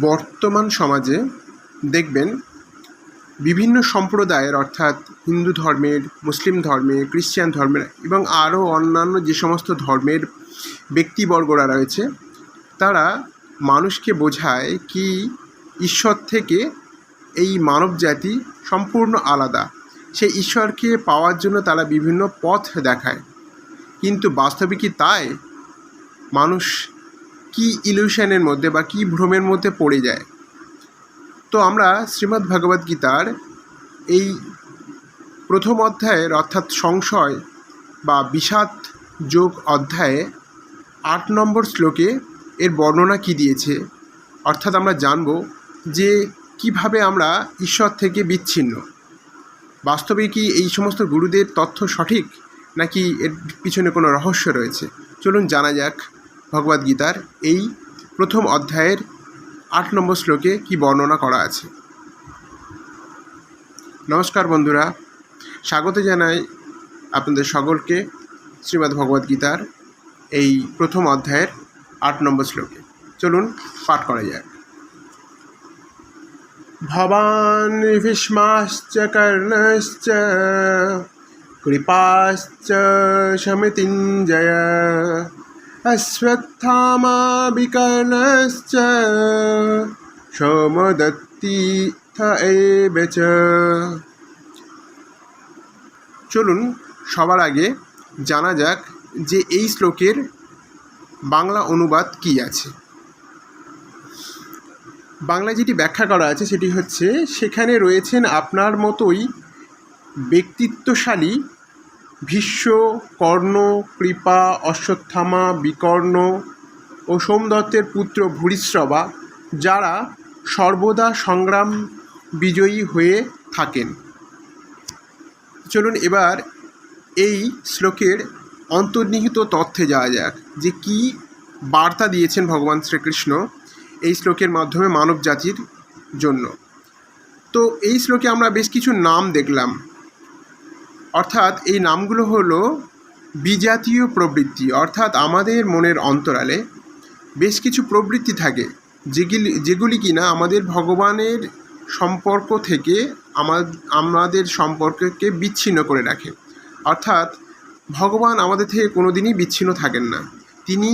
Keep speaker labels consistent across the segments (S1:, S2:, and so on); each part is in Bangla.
S1: বর্তমান সমাজে দেখবেন বিভিন্ন সম্প্রদায়ের অর্থাৎ হিন্দু ধর্মের, মুসলিম ধর্মের, খ্রিশ্চান ধর্মের এবং আরও অন্যান্য যে সমস্ত ধর্মের ব্যক্তিবর্গরা রয়েছে তারা মানুষকে বোঝায় কি ঈশ্বর থেকে এই মানবজাতি সম্পূর্ণ আলাদা। সেই ঈশ্বরকে পাওয়ার জন্য তারা বিভিন্ন পথ দেখায়, কিন্তু বাস্তবে কি তাই? মানুষ কি ইলিউশনের মধ্যে বা কি ভ্রমের মধ্যে পড়ে যায়? তো আমরা শ্রীমদ্ ভগবদ্ গীতার এই প্রথম অধ্যায়ের অর্থাৎ সংশয় বা বিষাদ যোগ অধ্যায়ে 8 নম্বর শ্লোকে এর বর্ণনা কি দিয়েছে, অর্থাৎ আমরা জানব যে কিভাবে আমরা ঈশ্বর থেকে বিচ্ছিন্ন। বাস্তবে কি এই সমস্ত গুরুদের তথ্য সঠিক, নাকি এর পিছনে কোনো রহস্য রয়েছে? চলুন জানা যাক ভগবদ্গীতার এই প্রথম অধ্যায়ের 8 নম্বর শ্লোকে কি বর্ণনা করা আছে। নমস্কার বন্ধুরা, স্বাগত জানাই আপনাদের সকলকে শ্রীমদ্ ভগবদ্গীতার এই প্রথম অধ্যায়ের 8 নম্বর শ্লোকে। চলুন পাঠ করা যাক। ভবান ভীষ্মাশ্চ কর্ণশ্চ কৃপাশ্চ শমিতিঞ্জয় অশ্বত্থামা বিকর্ণশ্চ সোমদত্তিথ এব চ। চলুন সবার আগে জানা যাক যে এই শ্লোকের বাংলা অনুবাদ কি আছে। বাংলায় যেটি ব্যাখ্যা করা আছে সেটি হচ্ছে, সেখানে রয়েছেন আপনার মতোই ব্যক্তিত্বশালী ভীষ্ম, কর্ণ, কৃপা, অশ্বত্থামা, বিকর্ণ ও সোমদত্তের পুত্র ভূরিশ্রবা, যারা সর্বদা সংগ্রাম বিজয়ী হয়ে থাকেন। চলুন এবার এই শ্লোকের অন্তর্নিহিত তথ্যে যাওয়া যাক, যে কি বার্তা দিয়েছেন ভগবান শ্রীকৃষ্ণ এই শ্লোকের মাধ্যমে মানব জাতির জন্য। তো এই শ্লোকে আমরা বেশ কিছু নাম দেখলাম, অর্থাৎ এই নামগুলো হলো বিজাতীয় প্রবৃত্তি। অর্থাৎ আমাদের মনের অন্তরালে বেশ কিছু প্রবৃত্তি থাকে যেগুলি কিনা আমাদের ভগবানের সম্পর্ক থেকে আমাদের সম্পর্ককে বিচ্ছিন্ন করে রাখে। অর্থাৎ ভগবান আমাদের থেকে কোনো দিনই বিচ্ছিন্ন থাকেন না। তিনি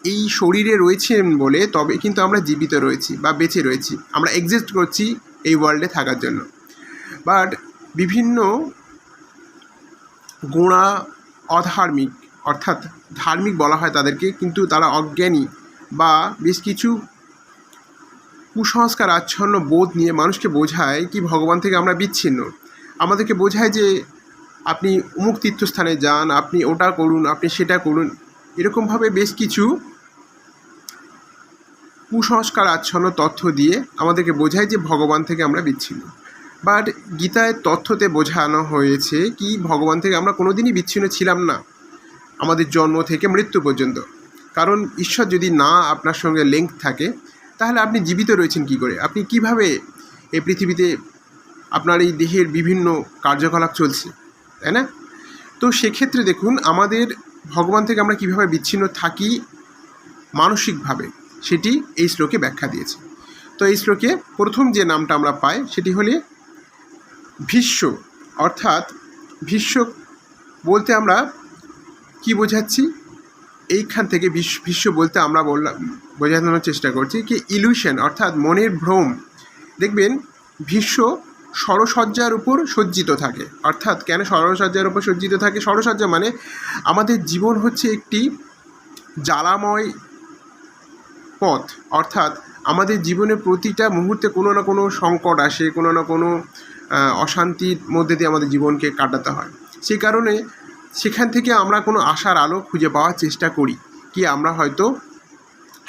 S1: এই শরীরে রয়েছেন বলে তবে কিন্তু আমরা জীবিত রয়েছি বা বেঁচে রয়েছি, আমরা এক্সিস্ট করছি এই ওয়ার্ল্ডে থাকার জন্য। বাট বিভিন্ন গোঁড়া অধার্মিক, অর্থাৎ ধার্মিক বলা হয় তাদেরকে, কিন্তু তারা অজ্ঞানী বা বেশ কিছু কুসংস্কার আচ্ছন্ন বোধ নিয়ে মানুষকে বোঝায় কি ভগবান থেকে আমরা বিচ্ছিন্ন। আমাদেরকে বোঝায় যে আপনি অমুক তীর্থস্থানে যান, আপনি ওটা করুন, আপনি সেটা করুন। এরকমভাবে বেশ কিছু কুসংস্কার আচ্ছন্ন তথ্য দিয়ে আমাদেরকে বোঝায় যে ভগবান থেকে আমরা বিচ্ছিন্ন। বাট গীতায় তথ্যতে বোঝানো হয়েছে কি ভগবান থেকে আমরা কোনো দিনই বিচ্ছিন্ন ছিলাম না, আমাদের জন্ম থেকে মৃত্যু পর্যন্ত। কারণ ঈশ্বর যদি না আপনার সঙ্গে লিঙ্ক থাকে তাহলে আপনি জীবিত রয়েছেন কী করে? আপনি কিভাবে এই পৃথিবীতে আপনার এই দেহের বিভিন্ন কার্যকলাপ চলছে, তাই না? তো সেক্ষেত্রে দেখুন আমাদের ভগবান থেকে আমরা কিভাবে বিচ্ছিন্ন থাকি মানসিকভাবে, সেটি এই শ্লোকে ব্যাখ্যা দিয়েছে। তো এই শ্লোকে প্রথম যে নামটা আমরা পাই সেটি হলে ভীষ্ম। অর্থাৎ ভীষ্ম বলতে আমরা কি বোঝাচ্ছি? এইখান থেকে ভীষ্ম বলতে আমরা বোঝানোর চেষ্টা করছি কি ইলিউশন, অর্থাৎ মনের ভ্রম। দেখবেন ভীষ্ম ষড়সজ্জার উপর সজ্জিত থাকে। অর্থাৎ কেন ষড়সজ্জার উপর সজ্জিত থাকে? ষড়সজ্জা মানে আমাদের জীবন হচ্ছে একটি জ্বালাময় পথ। অর্থাৎ আমাদের জীবনে প্রতিটা মুহূর্তে কোনো না কোনো সংকট আসে, কোনো না কোনো অশান্তির মধ্যে দিয়ে আমাদের জীবনকে কাটাতে হয়। সেই কারণে সেখান থেকে আমরা কোনো আশার আলো খুঁজে পাওয়ার চেষ্টা করি কি আমরা হয়তো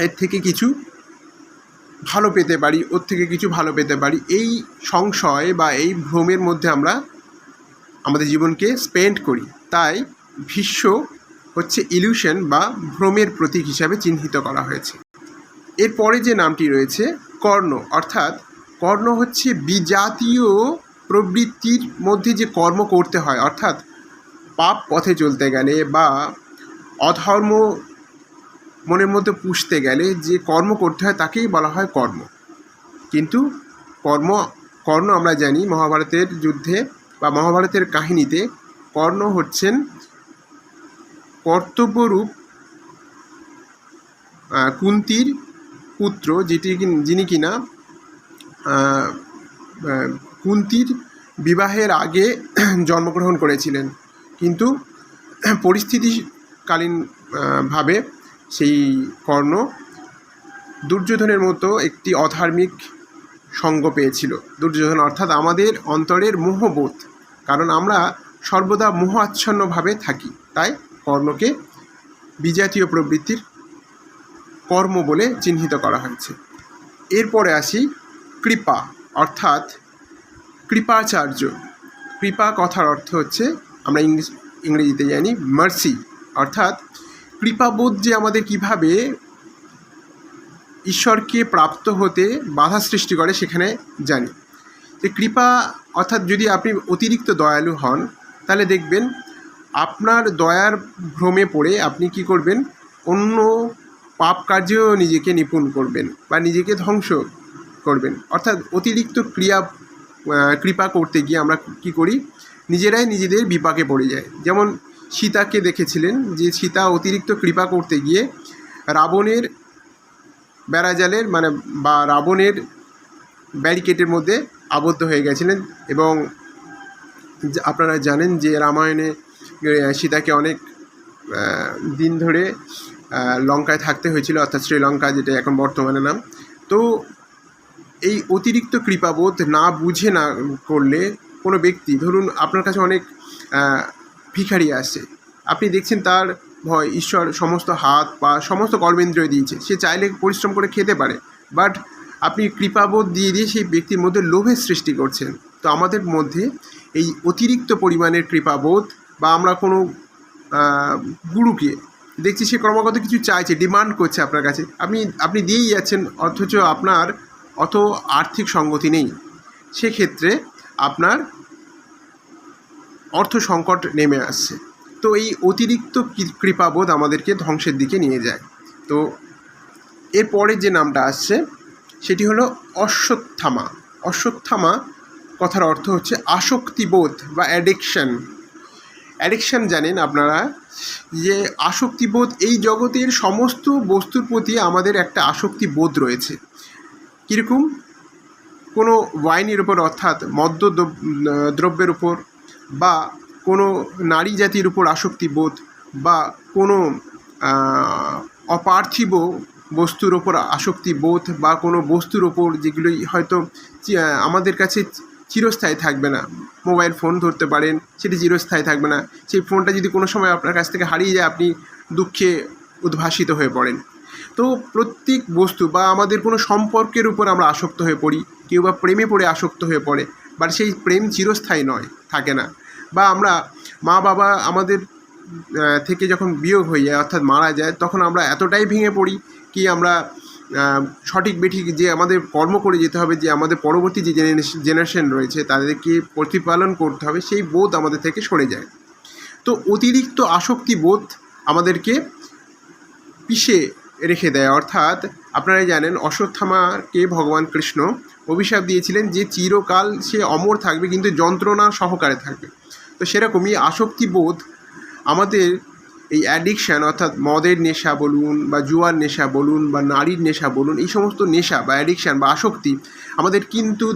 S1: এর থেকে কিছু ভালো পেতে পারি, ওর থেকে কিছু ভালো পেতে পারি। এই সংশয় বা এই ভ্রমের মধ্যে আমরা আমাদের জীবনকে স্পেন্ড করি। তাই ভীষ্ম হচ্ছে ইলিউশন বা ভ্রমের প্রতীক হিসাবে চিহ্নিত করা হয়েছে। এরপরে যে নামটি রয়েছে কর্ণ। অর্থাৎ কর্ণ হচ্ছে বিজাতীয় প্রবৃত্তির মধ্যে যে কর্ম করতে হয়, অর্থাৎ পাপ পথে চলতে গেলে বা অধর্ম মনের মধ্যে পুষতে গেলে যে কর্ম করতে হয় তাকেই বলা হয় কর্ম। কিন্তু কর্ণ আমরা জানি মহাভারতের যুদ্ধে বা মহাভারতের কাহিনীতে কর্ণ হচ্ছেন কর্তব্যরূপ কুন্তির পুত্র, যিনি কিনা কুন্তির বিবাহের আগে জন্মগ্রহণ করেছিলেন, কিন্তু পরিস্থিতিকালীন ভাবে সেই কর্ণ দুর্যোধনের মতো একটি অধার্মিক সঙ্গ পেয়েছিল। দুর্যোধন অর্থাৎ আমাদের অন্তরের মোহবোধ, কারণ আমরা সর্বদা মোহ আচ্ছন্নভাবে থাকি, তাই কর্ণকে বিজাতীয় প্রবৃত্তির কর্ম বলে চিহ্নিত করা হয়েছে। এরপরে আসি কৃপা, অর্থাৎ কৃপাচার্য। কৃপা কথার অর্থ হচ্ছে, আমরা ইংরেজিতে জানি মার্সি, অর্থাৎ কৃপাবোধ যে আমাদের কিভাবে ঈশ্বরকে প্রাপ্ত হতে বাধা সৃষ্টি করে সেখানে জানি। যে কৃপা অর্থাৎ যদি আপনি অতিরিক্ত দয়ালু হন, তাহলে দেখবেন আপনার দয়ার ভ্রমে পড়ে আপনি কি করবেন, অন্য পাপ কার্যেও নিজেকে নিপুণ করবেন বা নিজেকে ধ্বংস করবেন। অর্থাৎ অতিরিক্ত কৃপা করতে গিয়ে আমরা কি করি, নিজেরাই নিজেদের বিপাকে পড়ে যায়। যেমন সীতাকে দেখেছিলেন যে সীতা অতিরিক্ত কৃপা করতে গিয়ে রাবণের বেড়াজালের বা রাবণের ব্যারিকেডের মধ্যে আবদ্ধ হয়ে গেছিলেন। এবং আপনারা জানেন যে রামায়ণে সীতাকে অনেক দিন ধরে লঙ্কায় থাকতে হয়েছিল, অর্থাৎ শ্রীলঙ্কা, যেটা এখন বর্তমানে নাম। তো এই অতিরিক্ত কৃপাবোধ না বুঝে না করলে কোনো ব্যক্তি, ধরুন আপনার কাছে অনেক ভিখারি আসছে, আপনি দেখছেন তার ভয় ঈশ্বর সমস্ত হাত পা সমস্ত কর্মেন্দ্রিয় দিয়েছে, সে চাইলে পরিশ্রম করে খেতে পারে, বাট আপনি কৃপাবোধ দিয়ে সেই ব্যক্তির মধ্যে লোভের সৃষ্টি করছেন। তো আমাদের মধ্যে এই অতিরিক্ত পরিমাণের কৃপাবোধ, বা আমরা কোনো গুরুকে দেখছি সে ক্রমাগত কিছু চাইছে, ডিমান্ড করছে আপনার কাছে, আপনি দিয়েই যাচ্ছেন, অথচ আপনার অত আর্থিক সঙ্গতি নেই, সেক্ষেত্রে আপনার অর্থ সংকট নেমে আসছে। তো এই অতিরিক্ত কৃপাবোধ আমাদেরকে ধ্বংসের দিকে নিয়ে যায়। তো এরপরে যে নামটা আসছে সেটি হলো অশ্বত্থামা। অশ্বত্থামা কথার অর্থ হচ্ছে আসক্তিবোধ বা অ্যাডিকশান জানেন আপনারা যে আসক্তিবোধ, এই জগতের সমস্ত বস্তুর প্রতি আমাদের একটা আসক্তিবোধ রয়েছে। কীরকম, কোনো ওয়াইনের উপর অর্থাৎ মদ্য দ্রব্যের উপর, বা কোনো নারী জাতির উপর আসক্তিবোধ, বা কোনো অপার্থিব বস্তুর ওপর আসক্তিবোধ, বা কোনো বস্তুর ওপর যেগুলোই হয়তো আমাদের কাছে চিরস্থায়ী থাকবে না। মোবাইল ফোন ধরতে পারেন, সেটি চিরস্থায়ী থাকবে না। সেই ফোনটা যদি কোনো সময় আপনার কাছ থেকে হারিয়ে যায়, আপনি দুঃখে উদ্ভাসিত হয়ে পড়েন। তো প্রত্যেক বস্তু বা আমাদের কোনো সম্পর্কের উপর আমরা আসক্ত হয়ে পড়ি, কেউ বা প্রেমে পড়ে আসক্ত হয়ে পড়ে, বাট সেই প্রেম চিরস্থায়ী নয়, থাকে না। বা আমরা মা বাবা আমাদের থেকে যখন বিয়োগ হয়ে যায় অর্থাৎ মারা যায়, তখন আমরা এতটাই ভেঙে পড়ি কি আমরা সঠিক বেঠিক যে আমাদের কর্ম করে যেতে হবে, যে আমাদের পরবর্তী যে জেনারেশন রয়েছে তাদেরকে প্রতিপালন করতে হবে, সেই বোধ আমাদের থেকে সরে যায়। তো অতিরিক্ত আসক্তি বোধ আমাদেরকে পিষে রেখে দেয়। অর্থাৎ আপনারা জানেন অশ্বত্থামাকে ভগবান কৃষ্ণ অভিশাপ দিয়েছিলেন যে চিরকাল সে অমর থাকবে, কিন্তু যন্ত্রণা সহকারে থাকবে। তো সেরকমই আসক্তিবোধ আমাদের এই অ্যাডিকশান, অর্থাৎ মদের নেশা বলুন বা জুয়ার নেশা বলুন বা নারীর নেশা বলুন, এই সমস্ত নেশা বা অ্যাডিকশান বা আসক্তি আমাদের কিন্তু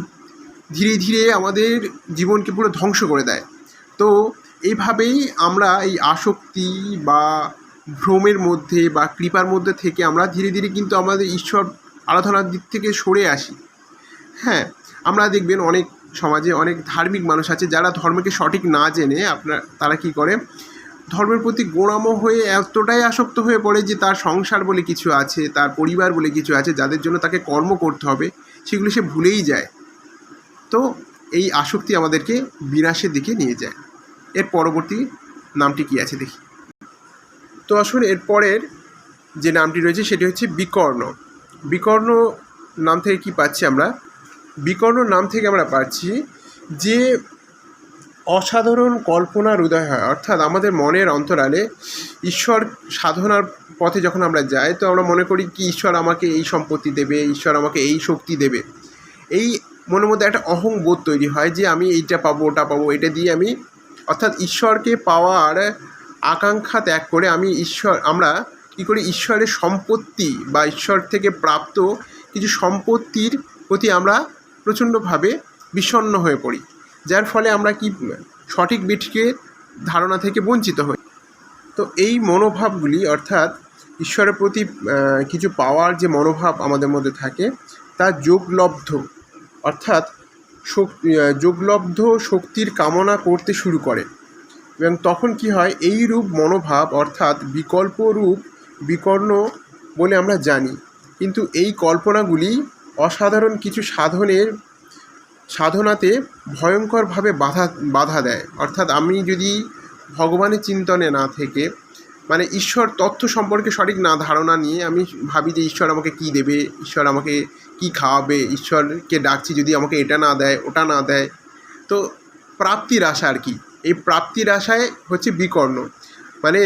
S1: ধীরে ধীরে আমাদের জীবনকে পুরো ধ্বংস করে দেয়। তো এইভাবেই আমরা এই আসক্তি বা ভ্রমের মধ্যে বা কৃপার মধ্যে থেকে আমরা ধীরে ধীরে কিন্তু আমাদের ঈশ্বর আরাধনার দিক থেকে সরে আসি। হ্যাঁ, আমরা দেখবেন অনেক সমাজে অনেক ধার্মিক মানুষ আছে যারা ধর্মকে সঠিক না জেনে তারা কি করে, ধর্মের প্রতি গোঁড়ামো হয়ে এতটাই আসক্ত হয়ে পড়ে যে তার সংসার বলে কিছু আছে, তার পরিবার বলে কিছু আছে, যাদের জন্য তাকে কর্ম করতে হবে, সেগুলো সে ভুলেই যায়। তো এই আসক্তি আমাদেরকে বিনাশের দিকে নিয়ে যায়। এর পরবর্তী নামটি কি আছে দেখি। তো আসুন এরপরের যে নামটি রয়েছে সেটি হচ্ছে বিকর্ণ। বিকর্ণ নাম থেকে কি পাচ্ছি আমরা? বিকর্ণ নাম থেকে আমরা পাচ্ছি যে অসাধারণ কল্পনার উদয় হয়, অর্থাৎ আমাদের মনের অন্তরালে ঈশ্বর সাধনার পথে যখন আমরা যাই, তো আমরা মনে করি কি ঈশ্বর আমাকে এই সম্পত্তি দেবে, ঈশ্বর আমাকে এই শক্তি দেবে, এই মনের মধ্যে একটা অহংবোধ তৈরি হয় যে আমি এইটা পাবো, ওটা পাবো, এটা দিয়ে আমি, অর্থাৎ ঈশ্বরকে পাওয়ার আকাঙ্ক্ষা ত্যাগ করে আমরা কী করি, ঈশ্বরের সম্পত্তি বা ঈশ্বর থেকে প্রাপ্ত কিছু সম্পত্তির প্রতি আমরা প্রচণ্ডভাবে বিষণ্ণ হয়ে পড়ি, যার ফলে আমরা কি সঠিক দিকে ধারণা থেকে বঞ্চিত হই। তো এই মনোভাবগুলি, অর্থাৎ ঈশ্বরের প্রতি কিছু পাওয়ার যে মনোভাব আমাদের মধ্যে থাকে, তা যোগলব্ধ, অর্থাৎ যোগলব্ধ শক্তির কামনা করতে শুরু করে। এবং তখন কি হয়, এই রূপ মনোভাব অর্থাৎ বিকল্প রূপ বিকর্ণ বলে আমরা জানি, কিন্তু এই কল্পনাগুলি অসাধারণ কিছু সাধনাতে ভয়ঙ্করভাবে বাধা দেয়। অর্থাৎ আমি যদি ভগবানের চিন্তনে না থেকে, মানে ঈশ্বর তথ্য সম্পর্কে সঠিক না ধারণা নিয়ে আমি ভাবি যে ঈশ্বর আমাকে কি দেবে, ঈশ্বর আমাকে কি খাওয়াবে, ঈশ্বরকে ডাকছি যদি আমাকে এটা না দেয়, ওটা না দেয়, তো প্রাপ্তির আশা আর কি, এই প্রাপ্তির আশায় হচ্ছে বিকর্ণ। মানে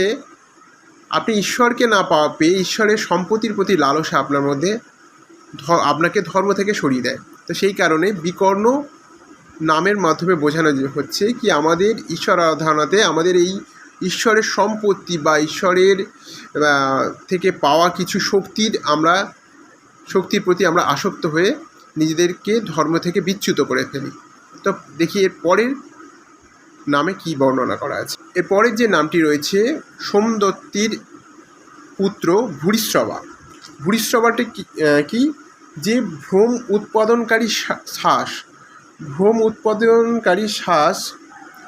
S1: আপনি ঈশ্বরকে না পেয়ে ঈশ্বরের সম্পত্তির প্রতি লালসা আপনার মধ্যে আপনাকে ধর্ম থেকে সরিয়ে দেয়। তো সেই কারণে বিকর্ণ নামের মাধ্যমে বোঝানো হচ্ছে কি আমাদের ঈশ্বর আরাধনাতে আমাদের এই ঈশ্বরের সম্পত্তি বা ঈশ্বরের থেকে পাওয়া কিছু শক্তির প্রতি আমরা আসক্ত হয়ে নিজেদেরকে ধর্ম থেকে বিচ্যুত করে ফেলি। তো দেখি এর পরের নামে কি বর্ণনা করা আছে। এরপরের যে নামটি রয়েছে, সোমদত্তির পুত্র ভূরিশ্রবা। ভূরিশ্রবাটি কি, যে ভ্রম উৎপাদনকারী শ্বাস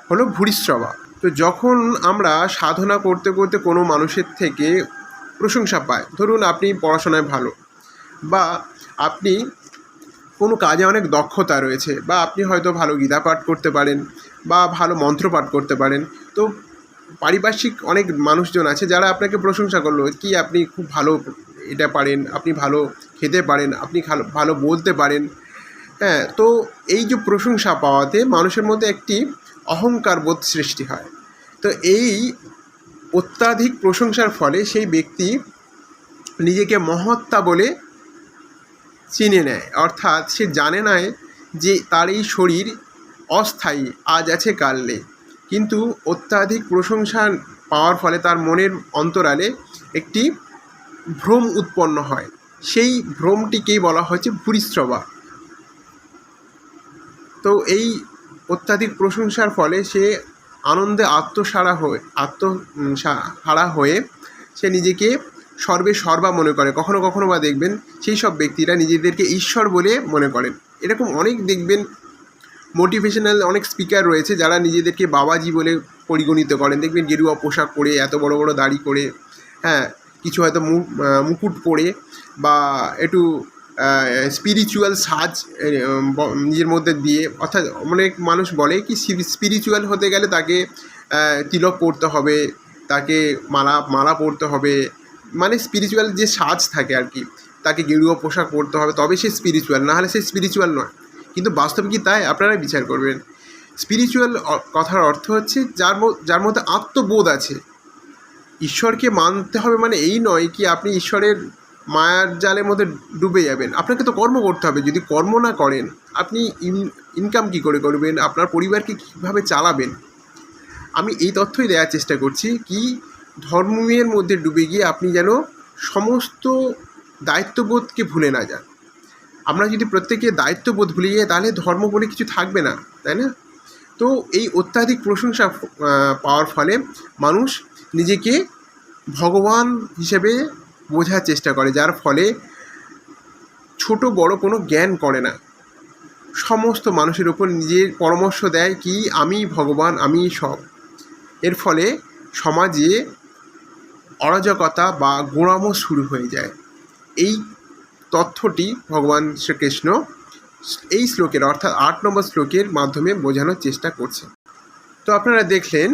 S1: হলো ভূরিশ্রবা। তো যখন আমরা সাধনা করতে করতে কোনো মানুষের থেকে প্রশংসা পাই, ধরুন আপনি পড়াশোনায় ভালো, বা আপনি কোনো কাজে অনেক দক্ষতা রয়েছে, বা আপনি হয়তো ভালো গীতা পাঠ করতে পারেন বা ভালো মন্ত্র পাঠ করতে পারেন, তো পারিপার্শ্বিক অনেক মানুষজন আছে যারা আপনাকে প্রশংসা করলো কি আপনি খুব ভালো এটা পারেন, আপনি ভালো খেতে পারেন, আপনি ভালো বলতে পারেন। হ্যাঁ, তো এই যে প্রশংসা পাওয়াতে মানুষের মধ্যে একটি অহংকার বোধ সৃষ্টি হয়। তো এই অত্যাধিক প্রশংসার ফলে সেই ব্যক্তি নিজেকে মহাত্মা বলে চিনে নেয়, অর্থাৎ সে জানে না যে তার এই শরীর অস্থায়ী, আজ আছে কাল নেই। কিন্তু অত্যাধিক প্রশংসা পাওয়ার ফলে তার মনের অন্তরালে একটি ভ্রম উৎপন্ন হয়, সেই ভ্রমটিকেই বলা হচ্ছে ভূরিশ্রবা। তো এই অত্যাধিক প্রশংসার ফলে সে আনন্দে আত্মহারা হয়ে সে নিজেকে সর্বা মনে করে। কখনো কখনো বা দেখবেন সেই সব ব্যক্তিরা নিজেদেরকে ঈশ্বর বলে মনে করেন। এরকম অনেক দেখবেন মোটিভেশনাল অনেক স্পিকার রয়েছে যারা নিজেদেরকে বাবাজি বলে পরিগণিত করেন। দেখবেন গেরুয়া পোশাক পরে, এত বড় বড় দাড়ি করে, হ্যাঁ, কিছু হয়তো মুকুট পরে, বা একটু স্পিরিচুয়াল সাজ নিজের মধ্যে দিয়ে। অর্থাৎ অনেক মানুষ বলে কি স্পিরিচুয়াল হতে গেলে তাকে তিলক পরতে হবে, তাকে মালা পরতে হবে, মানে স্পিরিচুয়াল যে সাজ থাকে আর কি, তাকে গেরুয়া পোশাক পরতে হবে, তবে সে স্পিরিচুয়াল, নাহলে সে স্পিরিচুয়াল নয়। কিন্তু বাস্তবে কি তাই? আপনারা বিচার করবেন। স্পিরিচুয়াল কথার অর্থ হচ্ছে যার মধ্যে আত্মবোধ আছে। ঈশ্বরকে মানতে হবে মানে এই নয় কি আপনি ঈশ্বরের মায়ার জালের মধ্যে ডুবে যাবেন। আপনাকে তো কর্ম করতে হবে। যদি কর্ম না করেন আপনি ইনকাম কী করে করবেন, আপনার পরিবারকে কীভাবে চালাবেন? আমি এই তথ্যই দেওয়ার চেষ্টা করছি কি ধর্মের মধ্যে ডুবে গিয়ে আপনি যেন সমস্ত দায়িত্ববোধকে ভুলে না যান। আমরা যদি প্রত্যেকে দায়িত্ববোধ ভুলে যাই তাহলে ধর্ম বলে কিছু থাকবে না, তাই না? তো এই অত্যাধিক প্রশংসা পাওয়ার ফলে মানুষ নিজেকে ভগবান হিসেবে বোঝার চেষ্টা করে, যার ফলে ছোট বড় কোনো জ্ঞান করে না, সমস্ত মানুষের উপর নিজের পরামর্শ দেয় কি আমি ভগবান, আমি সব। এর ফলে সমাজে অরাজকতা বা গোঁড়ামো শুরু হয়ে যায়। এই তথ্যটি ভগবান শ্রীকৃষ্ণ এই শ্লোকের অর্থাৎ 8 নম্বর শ্লোকের মাধ্যমে বোঝানোর চেষ্টা করছে। তো আপনারা দেখলেন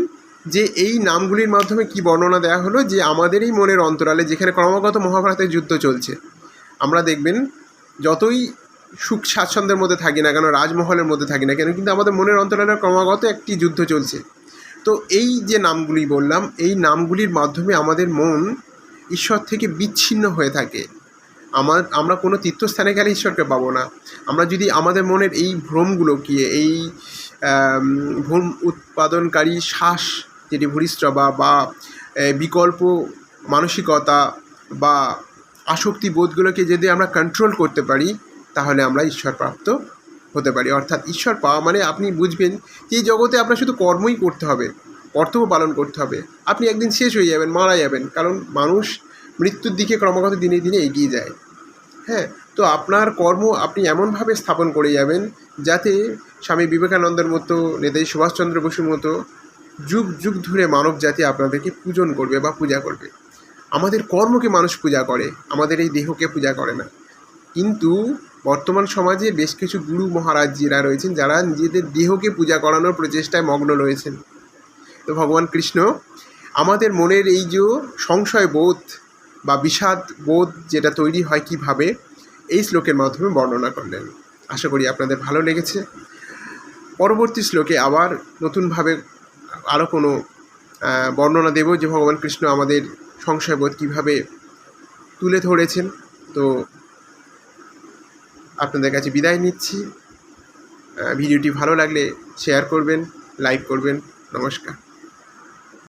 S1: যে এই নামগুলির মাধ্যমে কি বর্ণনা দেওয়া হলো, যে আমাদের এই মনের অন্তরালে যেখানে ক্রমাগত মহাভারতের যুদ্ধ চলছে, আমরা দেখবেন যতই সুখ স্বাচ্ছন্দ্যের মধ্যে থাকি না কেন, রাজমহলের মধ্যে থাকি না কেন, কিন্তু আমাদের মনের অন্তরালে ক্রমাগত একটি যুদ্ধ চলছে। তো এই যে নামগুলি বললাম, এই নামগুলির মাধ্যমে আমাদের মন ঈশ্বর থেকে বিচ্ছিন্ন হয়ে থাকে। আমরা কোনো তীর্থস্থানে গেলে ঈশ্বরকে পাবো না। আমরা যদি আমাদের মনের এই ভ্রমগুলোকে, এই ভ্রম উৎপাদনকারী শ্বাস, যেটি ভূরিশ্রবা বা বিকল্প মানসিকতা বা আসক্তি বোধগুলোকে যদি আমরা কন্ট্রোল করতে পারি, তাহলে আমরা ঈশ্বরপ্রাপ্ত হতে পারি। অর্থাৎ ঈশ্বর পাওয়া মানে আপনি বুঝবেন যে এই জগতে আপনার শুধু কর্মই করতে হবে, কর্তব্য পালন করতে হবে। আপনি একদিন শেষ হয়ে যাবেন, মারা যাবেন, কারণ মানুষ মৃত্যুর দিকে ক্রমাগত দিনে দিনে এগিয়ে যায়। হ্যাঁ, তো আপনার কর্ম আপনি এমনভাবে স্থাপন করে যাবেন যাতে স্বামী বিবেকানন্দের মতো, নেতাজি সুভাষচন্দ্র বসুর মতো যুগ যুগ ধরে মানব জাতি আপনাদেরকে পূজন করবে বা পূজা করবে। আমাদের কর্মকে মানুষ পূজা করে, আমাদের এই দেহকে পূজা করে না। কিন্তু বর্তমান সমাজে বেশ কিছু গুরু মহারাজজিরা রয়েছেন যারা নিজেদের দেহকে পূজা করানোর প্রচেষ্টায় মগ্ন রয়েছেন। তো ভগবান কৃষ্ণ আমাদের মনের এই যে সংশয় বোধ বা বিষাদ বোধ যেটা তৈরি হয় কীভাবে, এই শ্লোকের মাধ্যমে বর্ণনা করলেন। আশা করি আপনাদের ভালো লেগেছে। পরবর্তী শ্লোকে আবার নতুনভাবে আরও কোনো বর্ণনা দেব যে ভগবান কৃষ্ণ আমাদের সংশয়বোধ কীভাবে তুলে ধরেছেন। তো আপনাদের কাছে বিদায় নিচ্ছি। ভিডিওটি ভালো লাগলে শেয়ার করবেন, লাইক করবেন। নমস্কার।